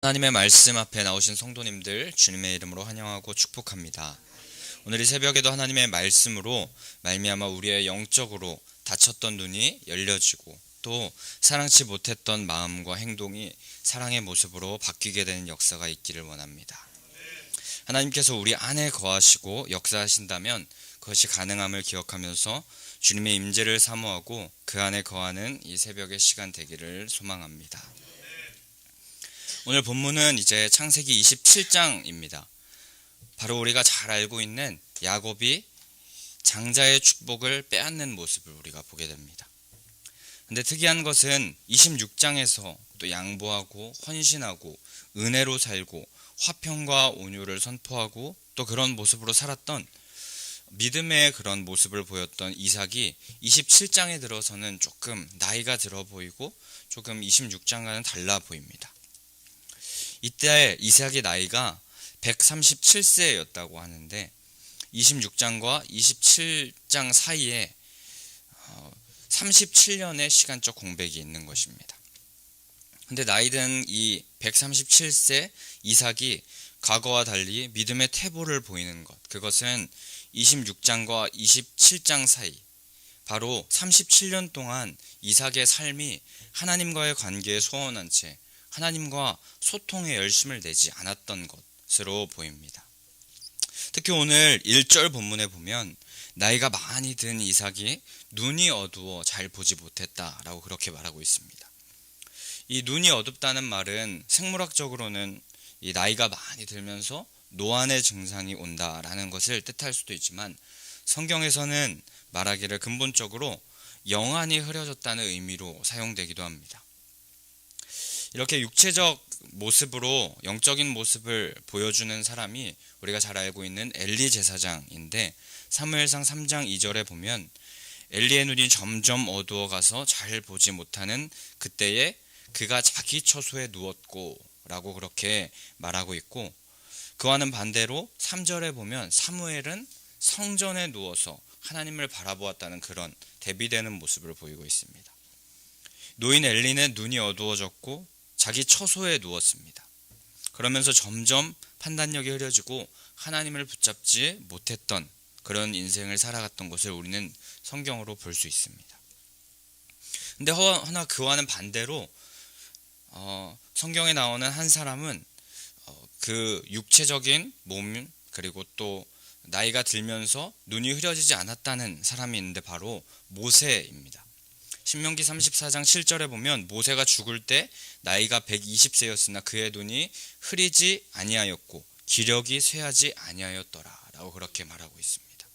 하나님의 말씀 앞에 나오신 성도님들 주님의 이름으로 환영하고 축복합니다. 오늘 이 새벽에도 하나님의 말씀으로 말미암아 우리의 영적으로 닫혔던 눈이 열려지고 또 사랑치 못했던 마음과 행동이 사랑의 모습으로 바뀌게 되는 역사가 있기를 원합니다. 하나님께서 우리 안에 거하시고 역사하신다면 그것이 가능함을 기억하면서 주님의 임재를 사모하고 그 안에 거하는 이 새벽의 시간 되기를 소망합니다. 오늘 본문은 이제 창세기 27장입니다. 바로 우리가 잘 알고 있는 야곱이 장자의 축복을 빼앗는 모습을 우리가 보게 됩니다. 근데 특이한 것은 26장에서 또 양보하고 헌신하고 은혜로 살고 화평과 온유를 선포하고 또 그런 모습으로 살았던 믿음의 그런 모습을 보였던 이삭이 27장에 들어서는 조금 나이가 들어 보이고 조금 26장과는 달라 보입니다. 이때 이삭의 나이가 137세였다고 하는데 26장과 27장 사이에 37년의 시간적 공백이 있는 것입니다. 근데 나이든 이 137세 이삭이 과거와 달리 믿음의 태보를 보이는 것, 그것은 26장과 27장 사이, 바로 37년 동안 이삭의 삶이 하나님과의 관계에 소원한 채 하나님과 소통에 열심을 내지 않았던 것으로 보입니다. 특히 오늘 1절 본문에 보면 나이가 많이 든 이삭이 눈이 어두워 잘 보지 못했다라고 그렇게 말하고 있습니다. 이 눈이 어둡다는 말은 생물학적으로는 이 나이가 많이 들면서 노안의 증상이 온다라는 것을 뜻할 수도 있지만 성경에서는 말하기를 근본적으로 영안이 흐려졌다는 의미로 사용되기도 합니다. 이렇게 육체적 모습으로 영적인 모습을 보여주는 사람이 우리가 잘 알고 있는 엘리 제사장인데 사무엘상 3장 2절에 보면 엘리의 눈이 점점 어두워가서 잘 보지 못하는 그때에 그가 자기 처소에 누웠고 라고 그렇게 말하고 있고, 그와는 반대로 3절에 보면 사무엘은 성전에 누워서 하나님을 바라보았다는 그런 대비되는 모습을 보이고 있습니다. 노인 엘리는 눈이 어두워졌고 자기 처소에 누웠습니다. 그러면서 점점 판단력이 흐려지고 하나님을 붙잡지 못했던 그런 인생을 살아갔던 것을 우리는 성경으로 볼 수 있습니다. 근데 허나 그와는 반대로 성경에 나오는 한 사람은 그 육체적인 몸 그리고 또 나이가 들면서 눈이 흐려지지 않았다는 사람이 있는데 바로 모세입니다. 신명기 34장 7절에 보면 모세가 죽을 때 나이가 120세였으나 그의 눈이 흐리지 아니하였고 기력이 쇠하지 아니하였더라 라고 그렇게 말하고 있습니다.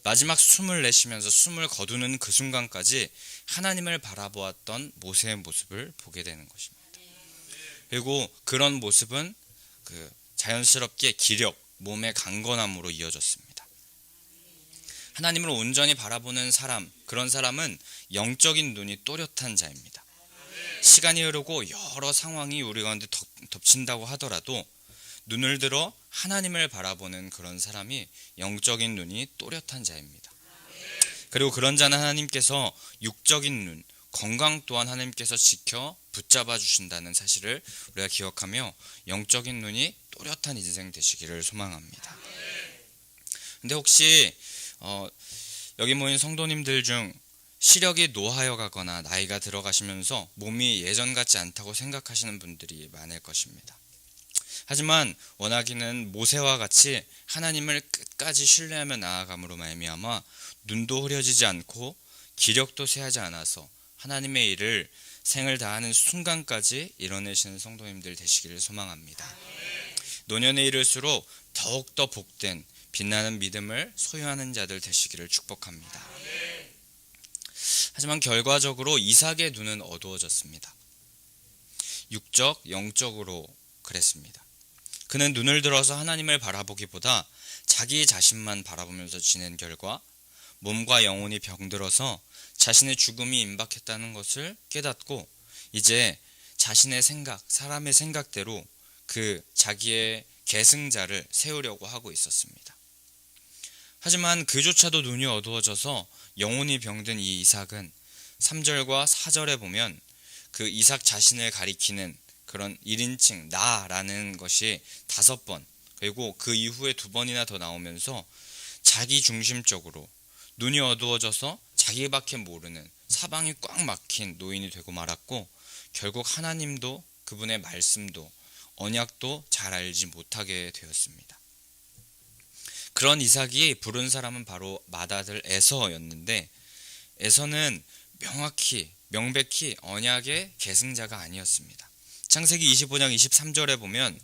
마지막 숨을 내쉬면서 숨을 거두는 그 순간까지 하나님을 바라보았던 모세의 모습을 보게 되는 것입니다. 그리고 그런 모습은 자연스럽게 기력, 몸의 강건함으로 이어졌습니다. 하나님을 온전히 바라보는 사람, 그런 사람은 영적인 눈이 또렷한 자입니다. 시간이 흐르고 여러 상황이 우리 가운데 덮친다고 하더라도 눈을 들어 하나님을 바라보는 그런 사람이 영적인 눈이 또렷한 자입니다. 그리고 그런 자는 하나님께서 육적인 눈, 건강 또한 하나님께서 지켜 붙잡아 주신다는 사실을 우리가 기억하며 영적인 눈이 또렷한 인생 되시기를 소망합니다. 근데 혹시 여기 모인 성도님들 중 시력이 노하여 가거나 나이가 들어가시면서 몸이 예전 같지 않다고 생각하시는 분들이 많을 것입니다. 하지만 원하기는 모세와 같이 하나님을 끝까지 신뢰하며 나아감으로 말미암아 눈도 흐려지지 않고 기력도 쇠하지 않아서 하나님의 일을 생을 다하는 순간까지 이뤄내시는 성도님들 되시기를 소망합니다. 노년에 이를수록 더욱더 복된 빛나는 믿음을 소유하는 자들 되시기를 축복합니다. 하지만 결과적으로 이삭의 눈은 어두워졌습니다. 육적, 영적으로 그랬습니다. 그는 눈을 들어서 하나님을 바라보기보다 자기 자신만 바라보면서 지낸 결과 몸과 영혼이 병들어서 자신의 죽음이 임박했다는 것을 깨닫고 이제 자신의 생각, 사람의 생각대로 그 자기의 계승자를 세우려고 하고 있었습니다. 하지만 그조차도 눈이 어두워져서 영혼이 병든 이 이삭은 3절과 4절에 보면 그 이삭 자신을 가리키는 그런 1인칭 나라는 것이 5번, 그리고 그 이후에 2번이나 더 나오면서 자기 중심적으로 눈이 어두워져서 자기밖에 모르는 사방이 꽉 막힌 노인이 되고 말았고, 결국 하나님도 그분의 말씀도 언약도 잘 알지 못하게 되었습니다. 그런 이삭이 부른 사람은 바로 맏아들 에서였는데, 에서는 명백히 언약의 계승자가 아니었습니다. 창세기 25장 23절에 보면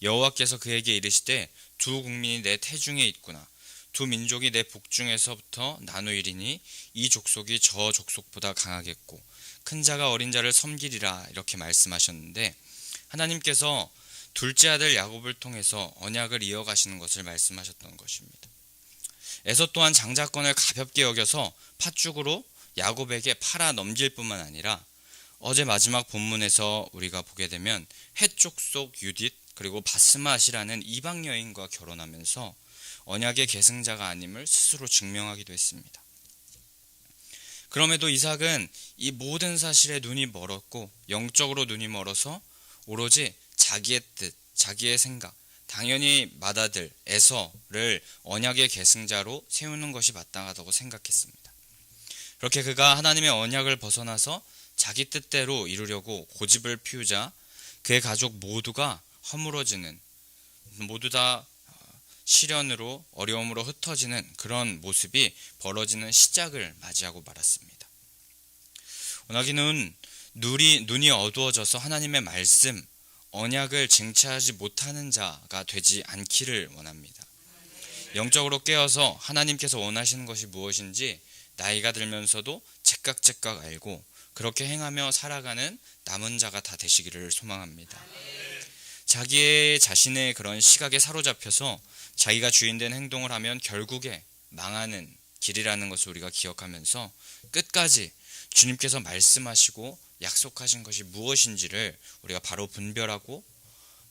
여호와께서 그에게 이르시되 두 국민이 내 태중에 있구나. 두 민족이 내 복중에서부터 나누이리니 이 족속이 저 족속보다 강하겠고 큰 자가 어린 자를 섬기리라, 이렇게 말씀하셨는데, 하나님께서 둘째 아들 야곱을 통해서 언약을 이어가시는 것을 말씀하셨던 것입니다. 에서 또한 장자권을 가볍게 여겨서 팥죽으로 야곱에게 팔아 넘길 뿐만 아니라, 어제 마지막 본문에서 우리가 보게 되면 헷 족속 유딧 그리고 바스맛이라는 이방 여인과 결혼하면서 언약의 계승자가 아님을 스스로 증명하기도 했습니다. 그럼에도 이삭은 이 모든 사실에 눈이 멀었고, 영적으로 눈이 멀어서 오로지 자기의 뜻, 자기의 생각, 당연히 맏아들 에서를 언약의 계승자로 세우는 것이 마땅하다고 생각했습니다. 그렇게 그가 하나님의 언약을 벗어나서 자기 뜻대로 이루려고 고집을 피우자 그의 가족 모두가 허물어지는, 모두 다 시련으로 어려움으로 흩어지는 그런 모습이 벌어지는 시작을 맞이하고 말았습니다. 원하기는 눈이 어두워져서 하나님의 말씀, 언약을 쟁취하지 못하는 자가 되지 않기를 원합니다. 영적으로 깨어서 하나님께서 원하시는 것이 무엇인지 나이가 들면서도 제깍제깍 알고 그렇게 행하며 살아가는 남은 자가 다 되시기를 소망합니다. 자기의 자신의 그런 시각에 사로잡혀서 자기가 주인된 행동을 하면 결국에 망하는 길이라는 것을 우리가 기억하면서 끝까지 주님께서 말씀하시고 약속하신 것이 무엇인지를 우리가 바로 분별하고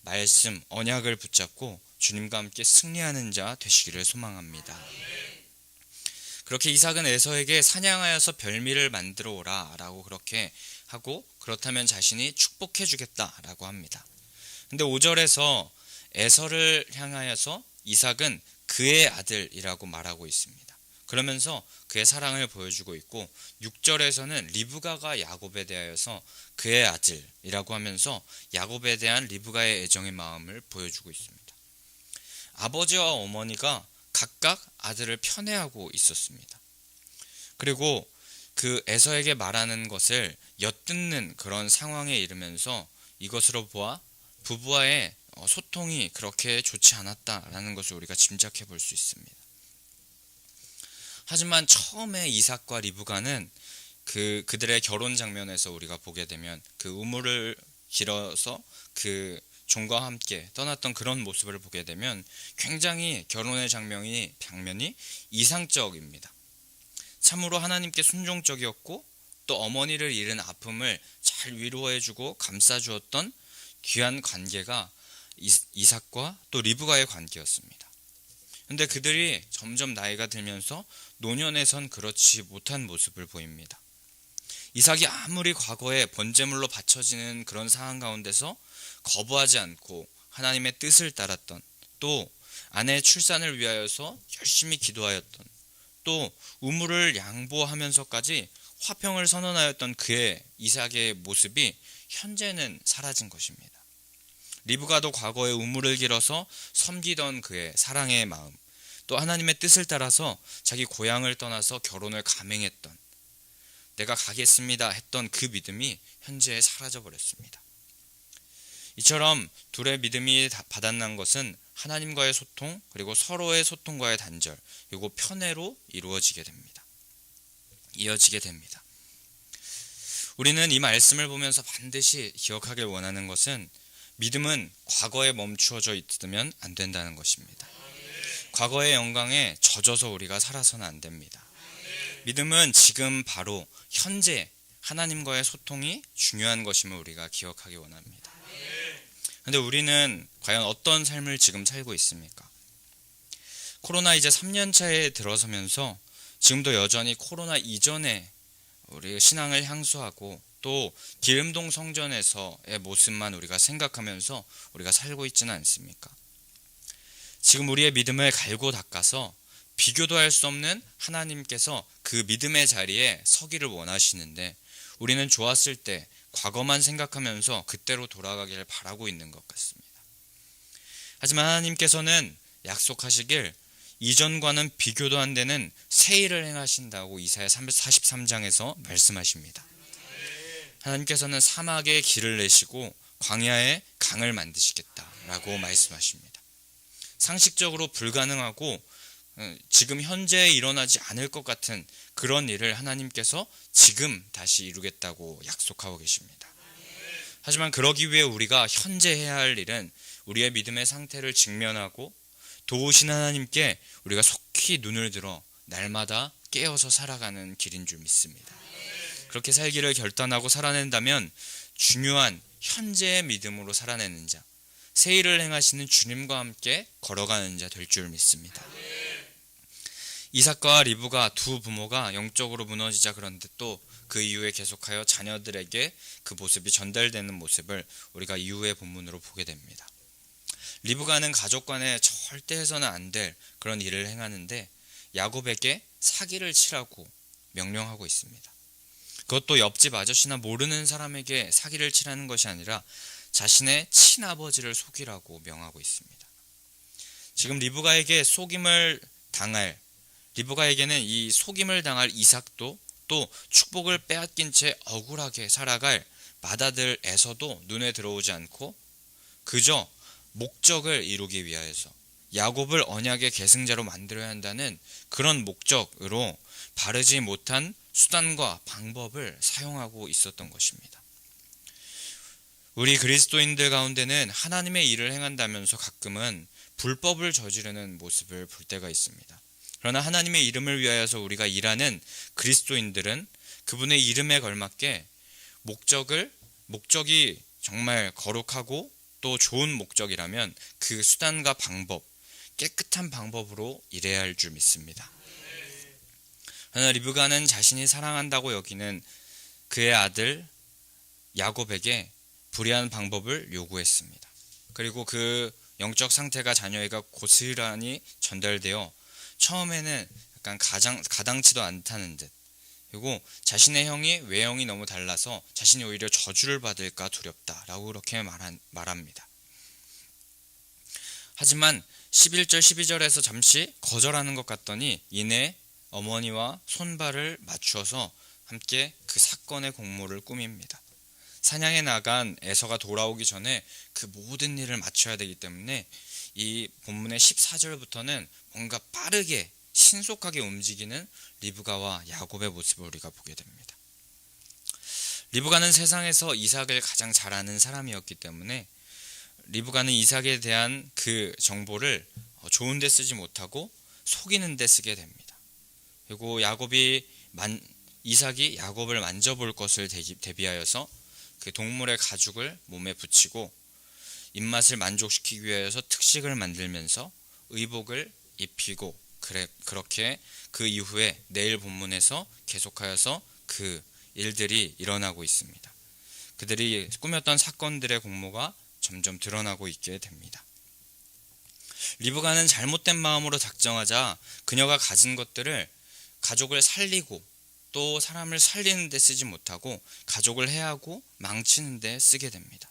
말씀, 언약을 붙잡고 주님과 함께 승리하는 자 되시기를 소망합니다. 그렇게 이삭은 에서에게 사냥하여서 별미를 만들어 오라 라고 그렇게 하고, 그렇다면 자신이 축복해 주겠다 라고 합니다. 근데 5절에서 에서를 향하여서 이삭은 그의 아들이라고 말하고 있습니다. 그러면서 그의 사랑을 보여주고 있고, 6절에서는 리브가가 야곱에 대하여서 그의 아들이라고 하면서 야곱에 대한 리브가의 애정의 마음을 보여주고 있습니다. 아버지와 어머니가 각각 아들을 편애하고 있었습니다. 그리고 그 에서에게 말하는 것을 엿듣는 그런 상황에 이르면서 이것으로 보아 부부와의 소통이 그렇게 좋지 않았다라는 것을 우리가 짐작해 볼 수 있습니다. 하지만 처음에 이삭과 리브가는 그들의 결혼 장면에서 우리가 보게 되면 그 우물을 길어서 그 종과 함께 떠났던 그런 모습을 보게 되면 굉장히 결혼의 장면이 이상적입니다. 참으로 하나님께 순종적이었고, 또 어머니를 잃은 아픔을 잘 위로해주고 감싸주었던 귀한 관계가 이삭과 또 리브가의 관계였습니다. 그런데 그들이 점점 나이가 들면서 노년에선 그렇지 못한 모습을 보입니다. 이삭이 아무리 과거에 번제물로 바쳐지는 그런 상황 가운데서 거부하지 않고 하나님의 뜻을 따랐던, 또 아내의 출산을 위하여서 열심히 기도하였던, 또 우물을 양보하면서까지 화평을 선언하였던 그의 이삭의 모습이 현재는 사라진 것입니다. 리브가도 과거에 우물을 길어서 섬기던 그의 사랑의 마음, 또 하나님의 뜻을 따라서 자기 고향을 떠나서 결혼을 감행했던, 내가 가겠습니다 했던 그 믿음이 현재 사라져버렸습니다. 이처럼 둘의 믿음이 바닥난 것은 하나님과의 소통, 그리고 서로의 소통과의 단절, 그리고 편애로 이루어지게 됩니다. 이어지게 됩니다. 우리는 이 말씀을 보면서 반드시 기억하길 원하는 것은, 믿음은 과거에 멈추어져 있으면 안 된다는 것입니다. 과거의 영광에 젖어서 우리가 살아서는 안 됩니다. 믿음은 지금 바로 현재 하나님과의 소통이 중요한 것임을 우리가 기억하기 원합니다. 그런데 우리는 과연 어떤 삶을 지금 살고 있습니까? 코로나 이제 3년 차에 들어서면서 지금도 여전히 코로나 이전에 우리 신앙을 향수하고 또 기름동 성전에서의 모습만 우리가 생각하면서 우리가 살고 있지는 않습니까? 지금 우리의 믿음을 갈고 닦아서 비교도 할 수 없는 하나님께서 그 믿음의 자리에 서기를 원하시는데 우리는 좋았을 때 과거만 생각하면서 그때로 돌아가기를 바라고 있는 것 같습니다. 하지만 하나님께서는 약속하시길 이전과는 비교도 안 되는 새 일을 행하신다고 이사야 43장에서 말씀하십니다. 하나님께서는 사막에 길을 내시고 광야에 강을 만드시겠다라고 말씀하십니다. 상식적으로 불가능하고 지금 현재 일어나지 않을 것 같은 그런 일을 하나님께서 지금 다시 이루겠다고 약속하고 계십니다. 하지만 그러기 위해 우리가 현재 해야 할 일은 우리의 믿음의 상태를 직면하고 도우신 하나님께 우리가 속히 눈을 들어 날마다 깨어서 살아가는 길인 줄 믿습니다. 그렇게 살기를 결단하고 살아낸다면 중요한 현재의 믿음으로 살아내는 자, 새 일을 행하시는 주님과 함께 걸어가는 자 될 줄 믿습니다. 이삭과 리브가 두 부모가 영적으로 무너지자 그런데 또 그 이후에 계속하여 자녀들에게 그 모습이 전달되는 모습을 우리가 이후의 본문으로 보게 됩니다. 리브가는 가족 간에 절대 해서는 안 될 그런 일을 행하는데 야곱에게 사기를 치라고 명령하고 있습니다. 그것도 옆집 아저씨나 모르는 사람에게 사기를 치라는 것이 아니라 자신의 친아버지를 속이라고 명하고 있습니다. 지금 리브가에게는 이 속임을 당할 이삭도 또 축복을 빼앗긴 채 억울하게 살아갈 맏아들 에서도 눈에 들어오지 않고 그저 목적을 이루기 위하여서 야곱을 언약의 계승자로 만들어야 한다는 그런 목적으로 바르지 못한 수단과 방법을 사용하고 있었던 것입니다. 우리 그리스도인들 가운데는 하나님의 일을 행한다면서 가끔은 불법을 저지르는 모습을 볼 때가 있습니다. 그러나 하나님의 이름을 위하여서 우리가 일하는 그리스도인들은 그분의 이름에 걸맞게 목적이 정말 거룩하고 또 좋은 목적이라면 그 수단과 방법, 깨끗한 방법으로 일해야 할 줄 믿습니다. 그러나 리브가는 자신이 사랑한다고 여기는 그의 아들 야곱에게 불의한 방법을 요구했습니다. 그리고 그 영적 상태가 자녀에게 고스란히 전달되어 처음에는 약간 가당치도 않다는 듯, 그리고 자신의 형이 외형이 너무 달라서 자신이 오히려 저주를 받을까 두렵다라고 그렇게 말합니다. 하지만 11절 12절에서 잠시 거절하는 것 같더니 이내 어머니와 손발을 맞추어서 함께 그 사건의 공모를 꾸밉니다. 사냥에 나간 에서가 돌아오기 전에 그 모든 일을 마쳐야 되기 때문에 이 본문의 14절부터는 뭔가 빠르게 신속하게 움직이는 리브가와 야곱의 모습을 우리가 보게 됩니다. 리브가는 세상에서 이삭을 가장 잘 아는 사람이었기 때문에 리브가는 이삭에 대한 그 정보를 좋은 데 쓰지 못하고 속이는 데 쓰게 됩니다. 그리고 이삭이 야곱을 만져볼 것을 대비하여서 그 동물의 가죽을 몸에 붙이고 입맛을 만족시키기 위해서 특식을 만들면서 의복을 입히고 그렇게 그 이후에 내일 본문에서 계속하여서 그 일들이 일어나고 있습니다. 그들이 꾸몄던 사건들의 공모가 점점 드러나고 있게 됩니다. 리브가는 잘못된 마음으로 작정하자 그녀가 가진 것들을 가족을 살리고 또 사람을 살리는 데 쓰지 못하고 가족을 해하고 망치는 데 쓰게 됩니다.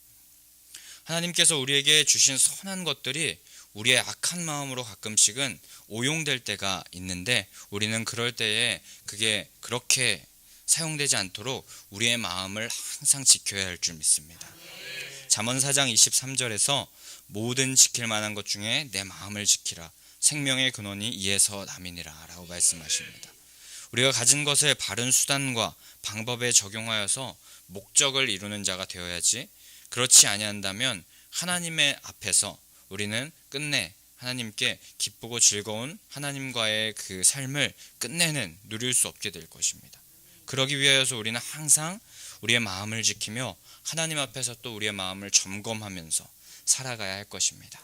하나님께서 우리에게 주신 선한 것들이 우리의 악한 마음으로 가끔씩은 오용될 때가 있는데 우리는 그럴 때에 그게 그렇게 사용되지 않도록 우리의 마음을 항상 지켜야 할 줄 믿습니다. 잠언 4장 23절에서 모든 지킬 만한 것 중에 내 마음을 지키라. 생명의 근원이 이에서 남이니라 라고 말씀하십니다. 우리가 가진 것을 바른 수단과 방법에 적용하여서 목적을 이루는 자가 되어야지, 그렇지 아니한다면 하나님의 앞에서 우리는 끝내 하나님께 기쁘고 즐거운 하나님과의 그 삶을 끝내는 누릴 수 없게 될 것입니다. 그러기 위하여서 우리는 항상 우리의 마음을 지키며 하나님 앞에서 또 우리의 마음을 점검하면서 살아가야 할 것입니다.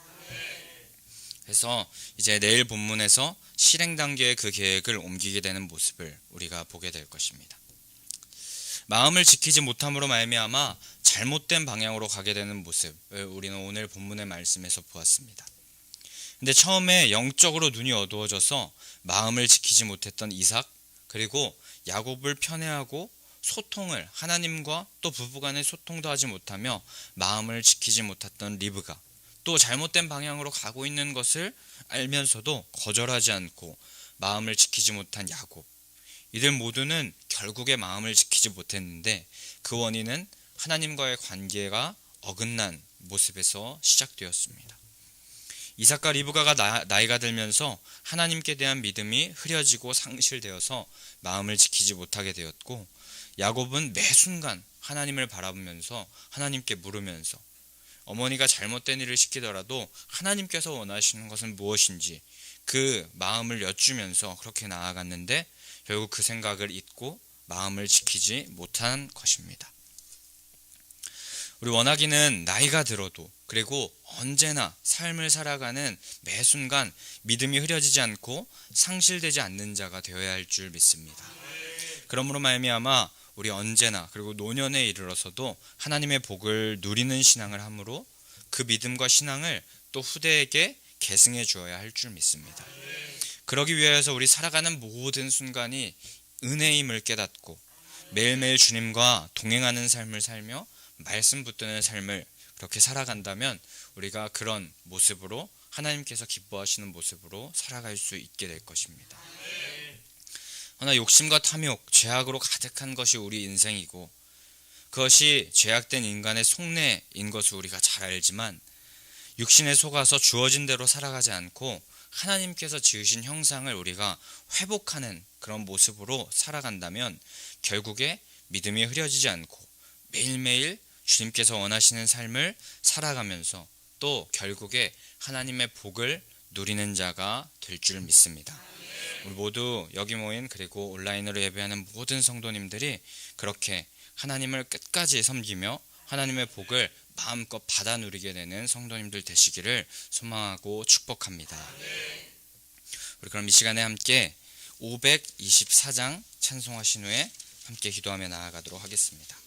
그래서 이제 내일 본문에서 실행 단계의 그 계획을 옮기게 되는 모습을 우리가 보게 될 것입니다. 마음을 지키지 못함으로 말미암아 잘못된 방향으로 가게 되는 모습을 우리는 오늘 본문의 말씀에서 보았습니다. 근데 처음에 영적으로 눈이 어두워져서 마음을 지키지 못했던 이삭, 그리고 야곱을 편애하고 소통을, 하나님과 또 부부간의 소통도 하지 못하며 마음을 지키지 못했던 리브가, 또 잘못된 방향으로 가고 있는 것을 알면서도 거절하지 않고 마음을 지키지 못한 야곱, 이들 모두는 결국에 마음을 지키지 못했는데 그 원인은 하나님과의 관계가 어긋난 모습에서 시작되었습니다. 이삭과 리브가가 나이가 들면서 하나님께 대한 믿음이 흐려지고 상실되어서 마음을 지키지 못하게 되었고, 야곱은 매 순간 하나님을 바라보면서 하나님께 물으면서 어머니가 잘못된 일을 시키더라도 하나님께서 원하시는 것은 무엇인지 그 마음을 여쭈면서 그렇게 나아갔는데 결국 그 생각을 잊고 마음을 지키지 못한 것입니다. 우리 원하기는 나이가 들어도, 그리고 언제나 삶을 살아가는 매 순간 믿음이 흐려지지 않고 상실되지 않는 자가 되어야 할 줄 믿습니다. 그러므로 말미암아 우리 언제나, 그리고 노년에 이르러서도 하나님의 복을 누리는 신앙을 함으로 그 믿음과 신앙을 또 후대에게 계승해 주어야 할 줄 믿습니다. 그러기 위해서 우리 살아가는 모든 순간이 은혜임을 깨닫고 매일매일 주님과 동행하는 삶을 살며 말씀 붙드는 삶을 그렇게 살아간다면 우리가 그런 모습으로, 하나님께서 기뻐하시는 모습으로 살아갈 수 있게 될 것입니다. 그러나 욕심과 탐욕, 죄악으로 가득한 것이 우리 인생이고 그것이 죄악된 인간의 속내인 것을 우리가 잘 알지만, 육신에 속아서 주어진 대로 살아가지 않고 하나님께서 지으신 형상을 우리가 회복하는 그런 모습으로 살아간다면 결국에 믿음이 흐려지지 않고 매일매일 주님께서 원하시는 삶을 살아가면서 또 결국에 하나님의 복을 누리는 자가 될 줄 믿습니다. 우리 모두 여기 모인, 그리고 온라인으로 예배하는 모든 성도님들이 그렇게 하나님을 끝까지 섬기며 하나님의 복을 마음껏 받아 누리게 되는 성도님들 되시기를 소망하고 축복합니다. 우리 그럼 이 시간에 함께 524장 찬송하신 후에 함께 기도하며 나아가도록 하겠습니다.